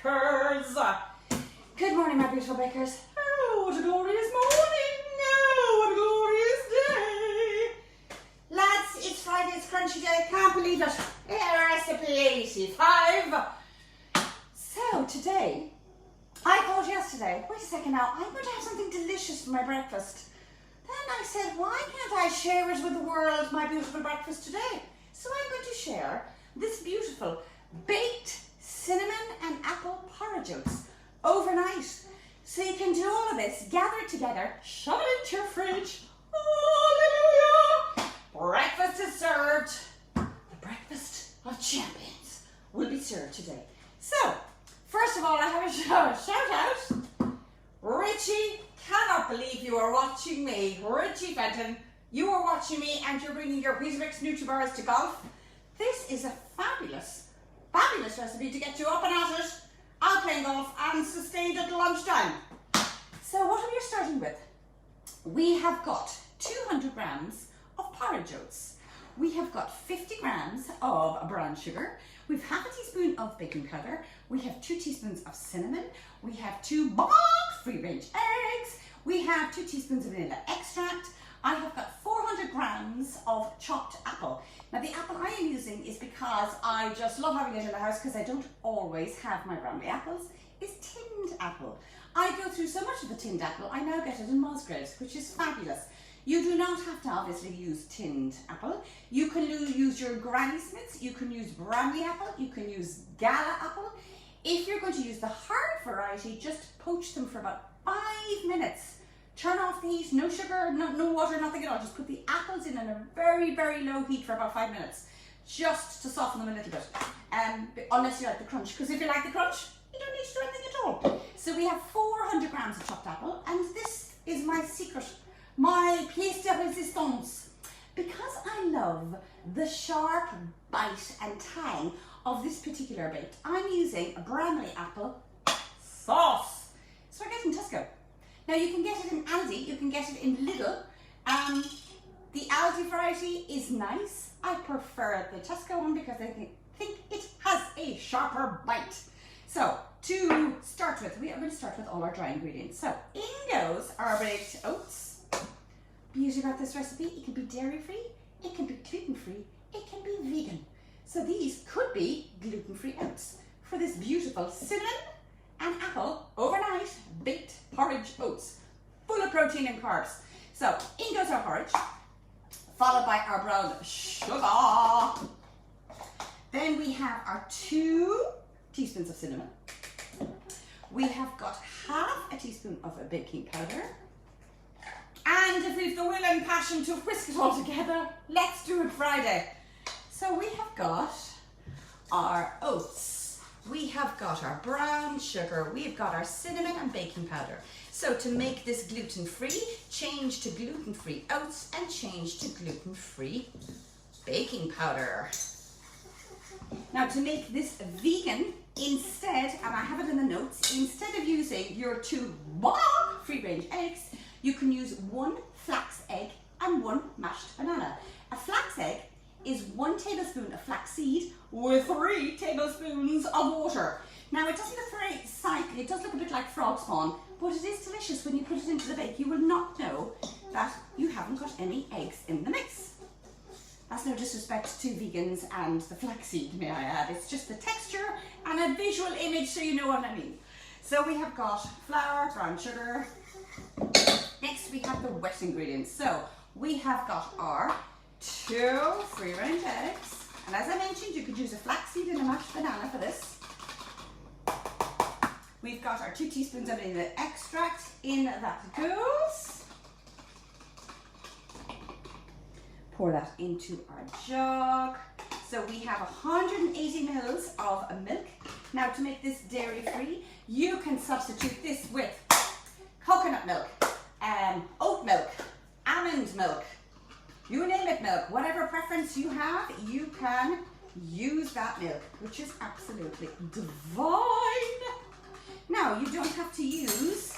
bakers. Good morning, my beautiful bakers. Oh, what a glorious morning. Oh, what a glorious day. Lads, it's Friday, it's crunchy day. Can't believe it. Recipe 85. So today, I thought yesterday, wait a second now, I'm going to have something delicious for my breakfast. Then I said, why can't I share it with the world, my beautiful breakfast today? So I'm going to share this beautiful baked cinnamon and apple porridge oats overnight. So you can do all of this, gather it together, shove it into your fridge. Hallelujah! Breakfast is served. The breakfast of champions will be served today. So, first of all, I have a shout out. Richie, cannot believe you are watching me. Richie Fenton, you are watching me and you're bringing your Weetabix Nutri-Bars to golf. This is a fabulous recipe to get you up and at it, out playing golf and sustained at lunchtime. So what are we starting with? We have got 200 grams of porridge oats. We have got 50 grams of brown sugar. We've half a teaspoon of baking powder. We have 2 teaspoons of cinnamon. We have 2 free-range eggs. We have 2 teaspoons of vanilla extract. I have got 400 grams of chopped apple. Now the apple I am using is because I just love having it in the house because I don't always have my Brambly apples. Is tinned apple. I go through so much of the tinned apple, I now get it in Musgraves, which is fabulous. You do not have to obviously use tinned apple. You can use your Granny Smiths, you can use Brambly apple, you can use Gala apple. If you're going to use the hard variety, just poach them for about 5 minutes. Turn off the heat, no sugar, no water, nothing at all. Just put the apples in a very, very low heat for about 5 minutes, just to soften them a little bit. Unless you like the crunch, because if you like the crunch, you don't need to do anything at all. So we have 400 grams of chopped apple, and this is my secret, my pièce de résistance. Because I love the sharp bite and tang of this particular bake, I'm using a Brambly apple sauce. So I get it in Tesco. Now you can get it in Aldi, you can get it in Lidl. The Aldi variety is nice. I prefer the Tesco one because I think it has a sharper bite. So to start with, we are going to start with all our dry ingredients. So in goes our baked oats. Beauty about this recipe, it can be dairy-free, it can be gluten-free, it can be vegan. So these could be gluten-free oats for this beautiful cinnamon and apple overnight baked porridge oats, full of protein and carbs. So in goes our porridge, followed by our brown sugar. Then we have our 2 teaspoons of cinnamon. We have got half a teaspoon of a baking powder. And if we've the will and passion to whisk it all together, let's do it Friday. So we have got our oats. We have got our brown sugar, we've got our cinnamon and baking powder. So to make this gluten-free, change to gluten-free oats and change to gluten-free baking powder. Now to make this vegan, instead, and I have it in the notes, instead of using your 2 free-range eggs, you can use 1 flax egg and 1 mashed banana. A flax egg is 1 tablespoon of flax seed with 3 tablespoons of water. Now it doesn't look very sightly, it does look a bit like frog spawn, but it is delicious when you put it into the bake. You will not know that you haven't got any eggs in the mix. That's no disrespect to vegans and the flaxseed, may I add. It's just the texture and a visual image so you know what I mean. So we have got flour, brown sugar. Next we have the wet ingredients. So we have got our 2 free-range eggs. And as I mentioned, you could use a flaxseed and a mashed banana for this. We've got our 2 teaspoons of vanilla extract. In that goes. Pour that into our jug. So we have 180 mils of milk. Now to make this dairy-free, you can substitute this with coconut milk, oat milk, almond milk, you name it milk, whatever preference you have, you can use that milk, which is absolutely divine. Now you don't have to use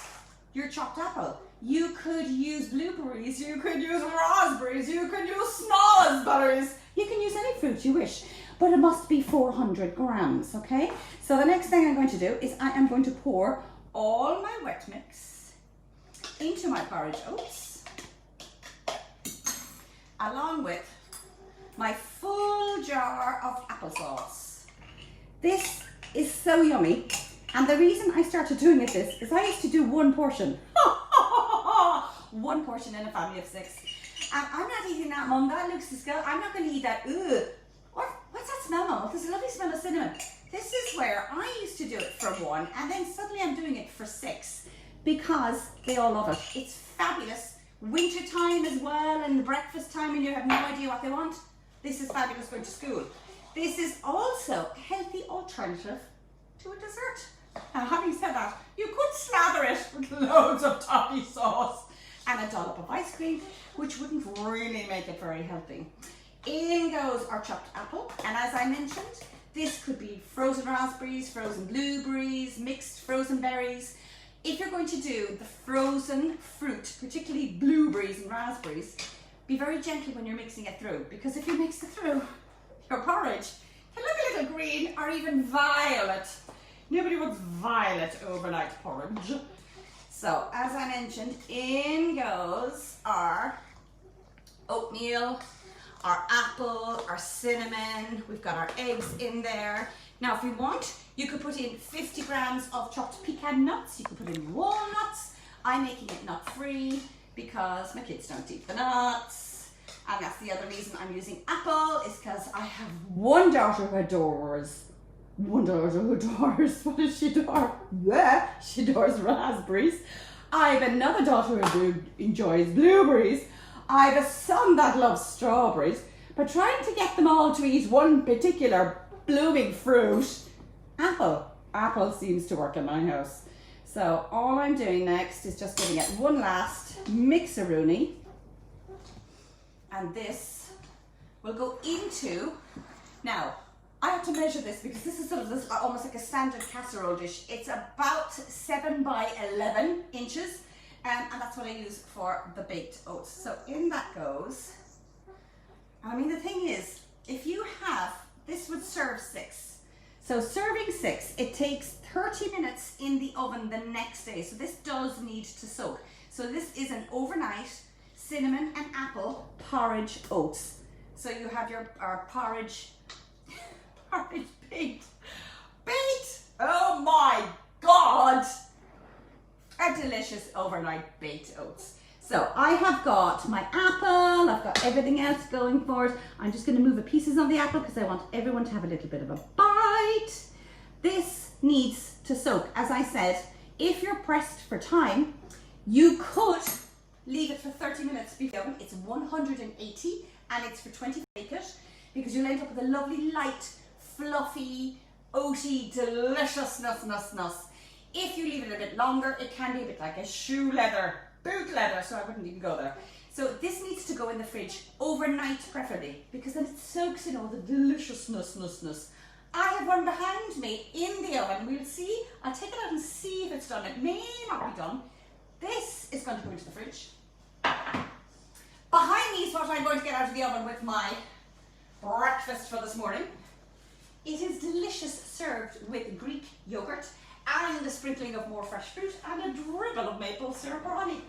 your chopped apple. You could use blueberries, you could use raspberries, you could use snozberries. You can use any fruit you wish. but it must be 400 grams, okay? So the next thing I'm going to do is I am going to pour all my wet mix into my porridge oats, along with my full jar of applesauce. This is so yummy, and the reason I started doing it this is I used to do one portion. One portion in a family of 6. And I'm not eating that, Mum. That looks disgusting. I'm not going to eat that. Ugh. What's that smell, Mum? There's a lovely smell of cinnamon. This is where I used to do it for 1, and then suddenly I'm doing it for 6 because they all love it. It's fabulous. Winter time as well, and the breakfast time, and you have no idea what they want. This is fabulous going to school. This is also a healthy alternative to a dessert. Now, having said that, you could slather it with loads of toffee sauce and a dollop of ice cream, which wouldn't really make it very healthy. In goes our chopped apple, and as I mentioned, this could be frozen raspberries, frozen blueberries, mixed frozen berries. If you're going to do the frozen fruit, particularly blueberries and raspberries, be very gentle when you're mixing it through, because if you mix it through, your porridge can look a little green or even violet. Nobody wants violet overnight porridge. So, as I mentioned, in goes our oatmeal, our apple, our cinnamon. We've got our eggs in there. Now, if you want, you could put in 50 grams of chopped pecan nuts. You could put in walnuts. I'm making it nut-free because my kids don't eat the nuts. And that's the other reason I'm using apple, is because I have one daughter who adores. What does she adore? Yeah, she adores raspberries. I have another daughter who enjoys blueberries. I have a son that loves strawberries. But trying to get them all to eat one particular blooming fruit, apple seems to work in my house. So all I'm doing next is just giving it one last mixeroonie. And this will go into, now, I have to measure this because this is sort of this, almost like a standard casserole dish. It's about 7 by 11 inches, and that's what I use for the baked oats. So in that goes, I mean, the thing is, if you have, this would serve 6. So serving 6, it takes 30 minutes in the oven the next day. So this does need to soak. So this is an overnight cinnamon and apple porridge oats. So you have our porridge baked. Oh my God! A delicious overnight baked oats. So I have got my apple, I've got everything else going for it. I'm just going to move the pieces of the apple because I want everyone to have a little bit of a bite. This needs to soak. As I said, if you're pressed for time, you could leave it for 30 minutes before the oven. It's 180 and it's for 20 minutes because you'll end up with a lovely light, fluffy, oaty, deliciousness. If you leave it a bit longer, it can be a bit like a shoe leather, boot leather, so I wouldn't even go there. So this needs to go in the fridge overnight preferably, because then it soaks in all the deliciousness. I have one behind me in the oven. We'll see. I'll take it out and see if it's done. It may not be done. This is going to go into the fridge. Behind me is what I'm going to get out of the oven with my breakfast for this morning. It is delicious, served with Greek yogurt and a sprinkling of more fresh fruit and a dribble of maple syrup or honey.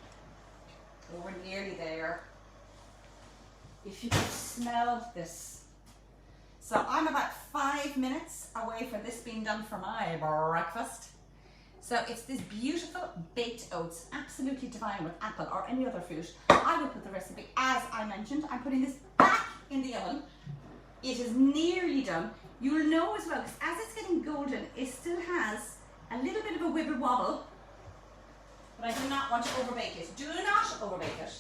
Oh, we're nearly there. If you could smell this. So I'm about 5 minutes away from this being done for my breakfast. So it's this beautiful baked oats, absolutely divine with apple or any other fruit. I will put the recipe, as I mentioned, I'm putting this back in the oven. It is nearly done. You'll know as well, because as it's getting golden, it still has a little bit of a wibble wobble, but I do not want to overbake it. Do not overbake it.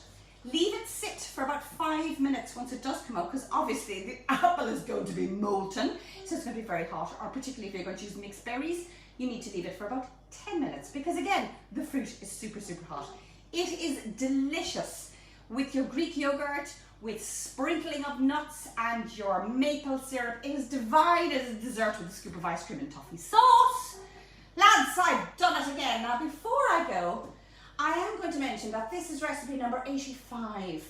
Leave it sit for about 5 minutes once it does come out, because obviously the apple is going to be molten, so it's going to be very hot, or particularly if you're going to use mixed berries, you need to leave it for about 10 minutes, because again, the fruit is super hot. It is delicious with your Greek yogurt, with sprinkling of nuts and your maple syrup. It is divine as a dessert with a scoop of ice cream and toffee sauce. Lads, I've done it again. Now before I go, I am going to mention that this is recipe number 85.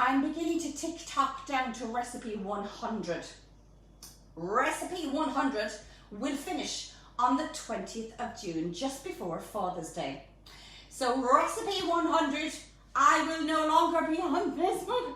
I'm beginning to tick tock down to recipe 100. Recipe 100 will finish on the 20th of June, just before Father's Day. So Recipe 100, I will no longer be on Facebook.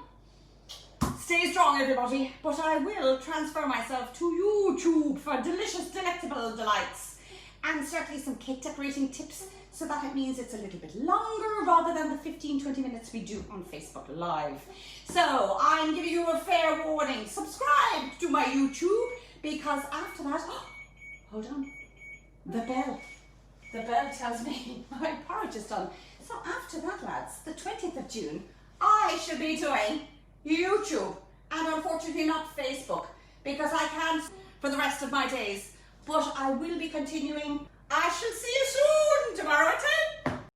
Stay strong, everybody, but I will transfer myself to YouTube for delicious, delectable delights and certainly some cake decorating tips, so that it means it's a little bit longer rather than the 15-20 minutes we do on Facebook Live. So I'm giving you a fair warning. Subscribe to my YouTube, because after that, hold on, the bell tells me my porridge is done. So after that, lads, the 20th of June, I should be doing YouTube and unfortunately not Facebook, because I can't for the rest of my days. But I will be continuing. I shall see you soon tomorrow at 10.